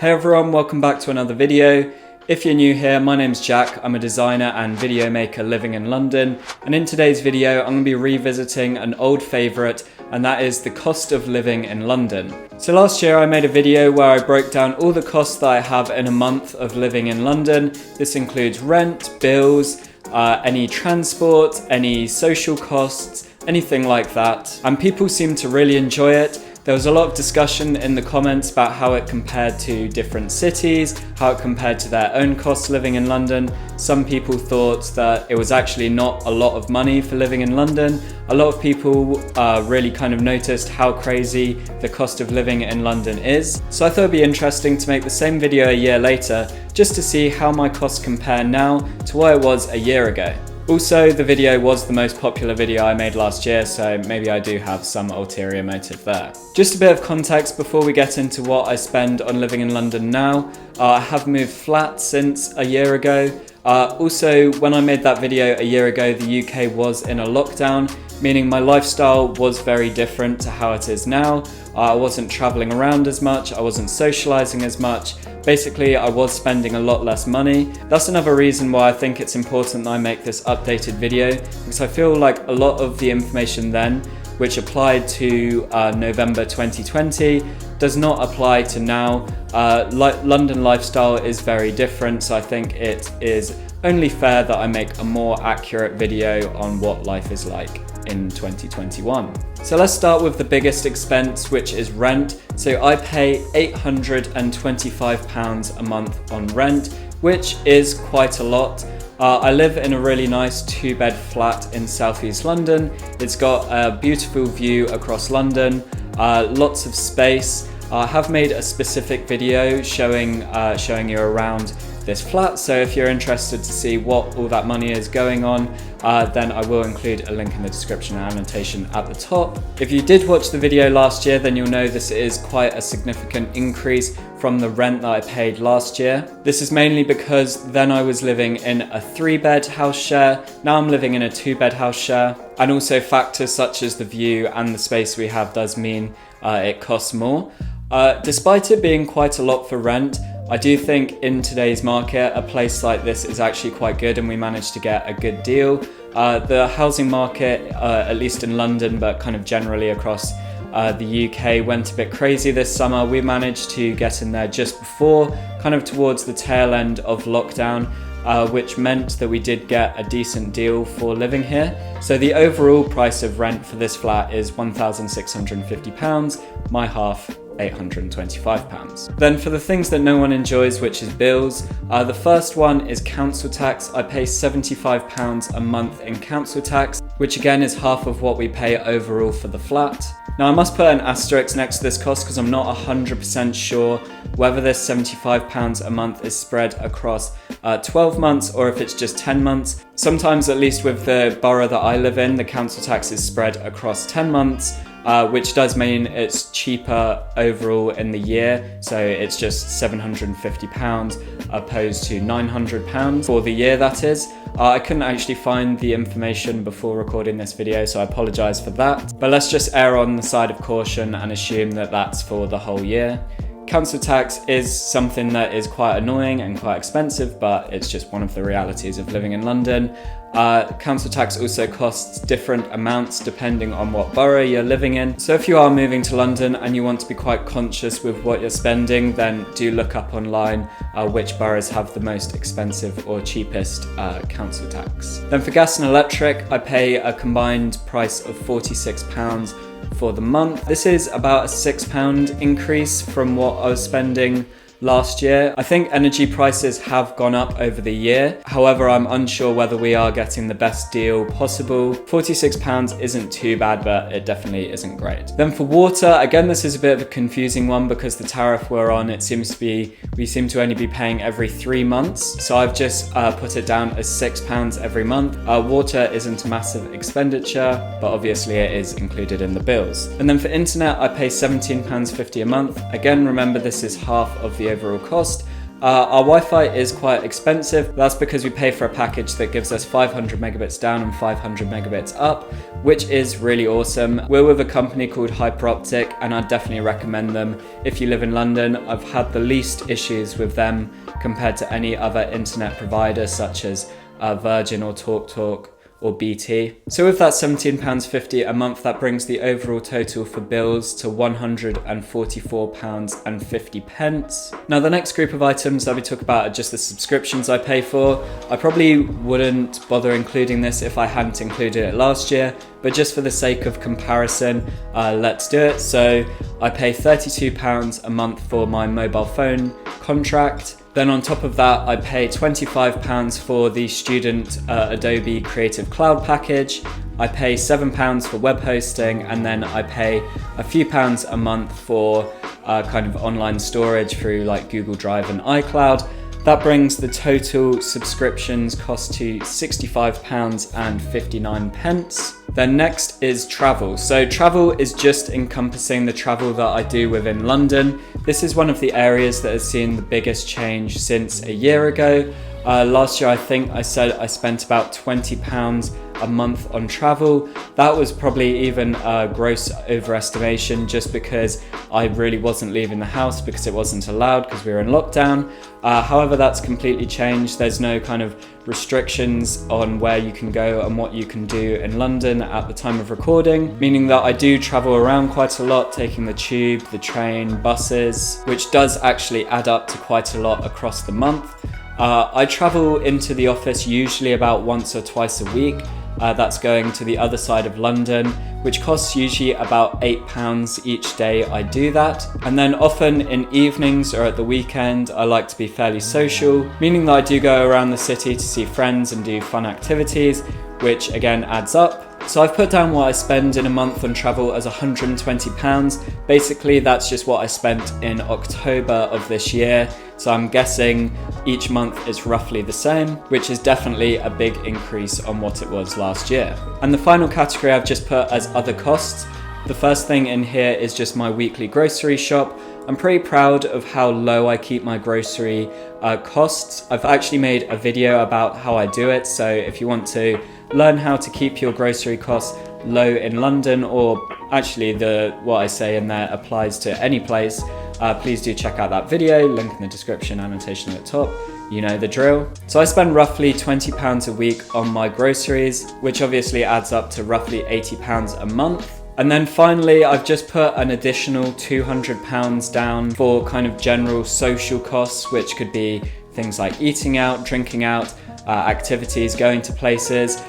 Hey everyone, welcome back to another video. If you're new here, my name's Jack. I'm a designer and video maker living in London. And in today's video, I'm going to be revisiting an old favourite, and that is the cost of living in London. So last year I made a video where I broke down all the costs that I have in a month of living in London. This includes rent, bills, any transport, any social costs, anything like that. And people seem to really enjoy it. There was a lot of discussion in the comments about how it compared to different cities, how it compared to their own costs living in London. Some people thought that it was actually not a lot of money for living in London. A lot of people really kind of noticed how crazy the cost of living in London is. So I thought it'd be interesting to make the same video a year later, just to see how my costs compare now to what it was a year ago. Also, the video was the most popular video I made last year, so maybe I do have some ulterior motive there. Just a bit of context before we get into what I spend on living in London now. I have moved flat since a year ago. Also, when I made that video a year ago, the UK was in a lockdown, meaning my lifestyle was very different to how it is now. I wasn't traveling around as much, I wasn't socializing as much. Basically, I was spending a lot less money. That's another reason why I think it's important that I make this updated video, because I feel like a lot of the information then, which applied to November 2020, does not apply to now. London lifestyle is very different, so I think it is only fair that I make a more accurate video on what life is like in 2021. So let's start with the biggest expense, which is rent. So I pay £825 a month on rent, which is quite a lot. I live in a really nice 2-bed flat in southeast London. It's got a beautiful view across London, lots of space. I have made a specific video showing you around this flat, so if you're interested to see what all that money is going on, then I will include a link in the description and annotation at the top. If you did watch the video last year, then you'll know this is quite a significant increase from the rent that I paid last year. This is mainly because then I was living in a 3-bed house share, now I'm living in a 2-bed house share, and also factors such as the view and the space we have does mean it costs more. Despite it being quite a lot for rent, I do think in today's market, a place like this is actually quite good and we managed to get a good deal. The housing market, at least in London, but kind of generally across the UK, went a bit crazy this summer. We managed to get in there just before, kind of towards the tail end of lockdown, which meant that we did get a decent deal for living here. So the overall price of rent for this flat is £1,650, my half £825. Then for the things that no one enjoys, which is bills, the first one is council tax. I pay £75 a month in council tax, which again is half of what we pay overall for the flat. Now I must put an asterisk next to this cost because I'm not 100% sure whether this £75 a month is spread across 12 months or if it's just 10 months. Sometimes, at least with the borough that I live in, the council tax is spread across 10 months. Which does mean it's cheaper overall in the year, so it's just £750 opposed to £900 for the year, that is. I couldn't actually find the information before recording this video, so I apologise for that, but let's just err on the side of caution and assume that that's for the whole year. Council tax is something that is quite annoying and quite expensive, but it's just one of the realities of living in London. Council tax also costs different amounts depending on what borough you're living in. So if you are moving to London and you want to be quite conscious with what you're spending, then do look up online which boroughs have the most expensive or cheapest council tax. Then for gas and electric, I pay a combined price of £46 for the month. This is about a £6 increase from what I was spending last year. I think energy prices have gone up over the year. However, I'm unsure whether we are getting the best deal possible. £46 isn't too bad, but it definitely isn't great. Then for water, again, this is a bit of a confusing one because the tariff we're on, we seem to only be paying every 3 months. So I've just put it down as £6 every month. Water isn't a massive expenditure, but obviously it is included in the bills. And then for internet, I pay £17.50 a month. Again, remember this is half of the overall cost. Our Wi-Fi is quite expensive. That's because we pay for a package that gives us 500 megabits down and 500 megabits up, which is really awesome. We're with a company called Hyperoptic, and I'd definitely recommend them if you live in London. I've had the least issues with them compared to any other internet provider such as Virgin or TalkTalk or BT. So with that £17.50 a month, that brings the overall total for bills to £144.50. Now the next group of items that we talk about are just the subscriptions I pay for. I probably wouldn't bother including this if I hadn't included it last year, but just for the sake of comparison, let's do it. So I pay £32 a month for my mobile phone contract. Then on top of that, I pay £25 for the student Adobe Creative Cloud package. I pay £7 for web hosting, and then I pay a few pounds a month for kind of online storage through like Google Drive and iCloud. That brings the total subscriptions cost to £65.59. Then next is travel. So travel is just encompassing the travel that I do within London. This is one of the areas that has seen the biggest change since a year ago. Last year, I think I said I spent about £20 a month on travel. That was probably even a gross overestimation just because I really wasn't leaving the house because it wasn't allowed because we were in lockdown. However, that's completely changed. There's no kind of restrictions on where you can go and what you can do in London at the time of recording, meaning that I do travel around quite a lot, taking the tube, the train, buses, which does actually add up to quite a lot across the month. I travel into the office usually about once or twice a week. That's going to the other side of London, which costs usually about £8 each day I do that. And then often in evenings or at the weekend, I like to be fairly social, meaning that I do go around the city to see friends and do fun activities, which again adds up. So I've put down what I spend in a month on travel as £120. Basically, that's just what I spent in October of this year. So I'm guessing each month is roughly the same, which is definitely a big increase on what it was last year. And the final category I've just put as other costs. The first thing in here is just my weekly grocery shop. I'm pretty proud of how low I keep my grocery costs. I've actually made a video about how I do it. So if you want to learn how to keep your grocery costs low in London, or actually what I say in there applies to any place, please do check out that video, link in the description, annotation at the top. You know the drill. So I spend roughly £20 a week on my groceries, which obviously adds up to roughly £80 a month. And then finally, I've just put an additional £200 down for kind of general social costs, which could be things like eating out, drinking out, activities, going to places.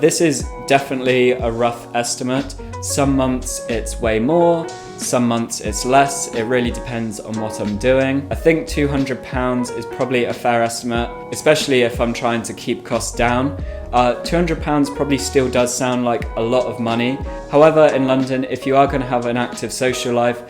This is definitely a rough estimate. Some months it's way more, some months it's less. It really depends on what I'm doing. I think £200 is probably a fair estimate, especially if I'm trying to keep costs down. £200 probably still does sound like a lot of money. However, in London, if you are going to have an active social life,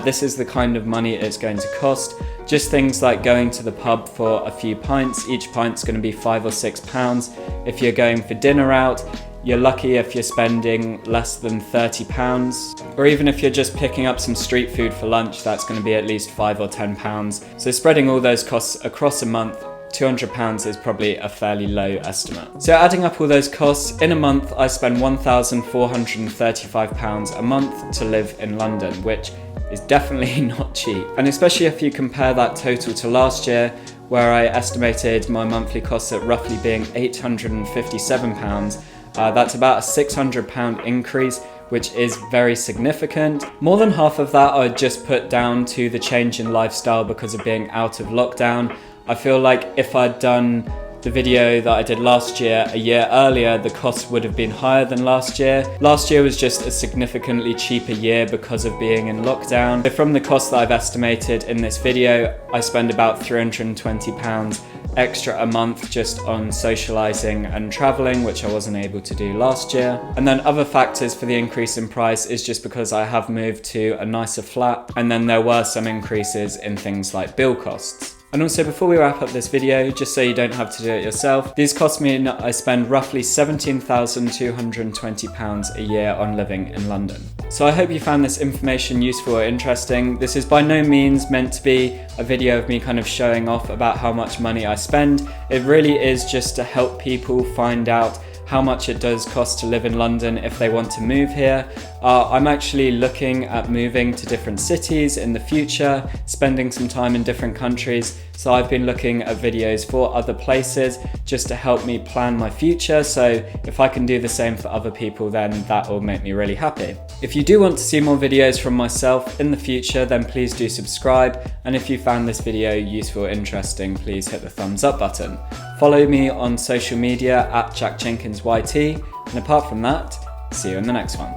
this is the kind of money it's going to cost. Just things like going to the pub for a few pints. Each pint's going to be £5 or £6. If you're going for dinner out, you're lucky if you're spending less than £30. Or even if you're just picking up some street food for lunch, that's going to be at least £5 or £10. So spreading all those costs across a month, £200 is probably a fairly low estimate. So adding up all those costs, in a month I spend £1,435 a month to live in London, which is definitely not cheap. And especially if you compare that total to last year, where I estimated my monthly costs at roughly being £857, that's about a £600 increase, which is very significant. More than half of that I just put down to the change in lifestyle because of being out of lockdown. I feel like if I'd done the video that I did last year a year earlier, the cost would have been higher than last year. Last year was just a significantly cheaper year because of being in lockdown. So from the cost that I've estimated in this video, I spend about £320 extra a month just on socializing and traveling, which I wasn't able to do last year. And then other factors for the increase in price is just because I have moved to a nicer flat, and then there were some increases in things like bill costs. And also, before we wrap up this video, just so you don't have to do it yourself, these cost me, I spend roughly £17,220 a year on living in London. So I hope you found this information useful or interesting. This is by no means meant to be a video of me kind of showing off about how much money I spend. It really is just to help people find out how much it does cost to live in London if they want to move here. I'm actually looking at moving to different cities in the future, spending some time in different countries. So I've been looking at videos for other places just to help me plan my future. So if I can do the same for other people, then that will make me really happy. If you do want to see more videos from myself in the future, then please do subscribe. And if you found this video useful or interesting, please hit the thumbs up button. Follow me on social media at jackjenkinsyt. And apart from that, see you in the next one.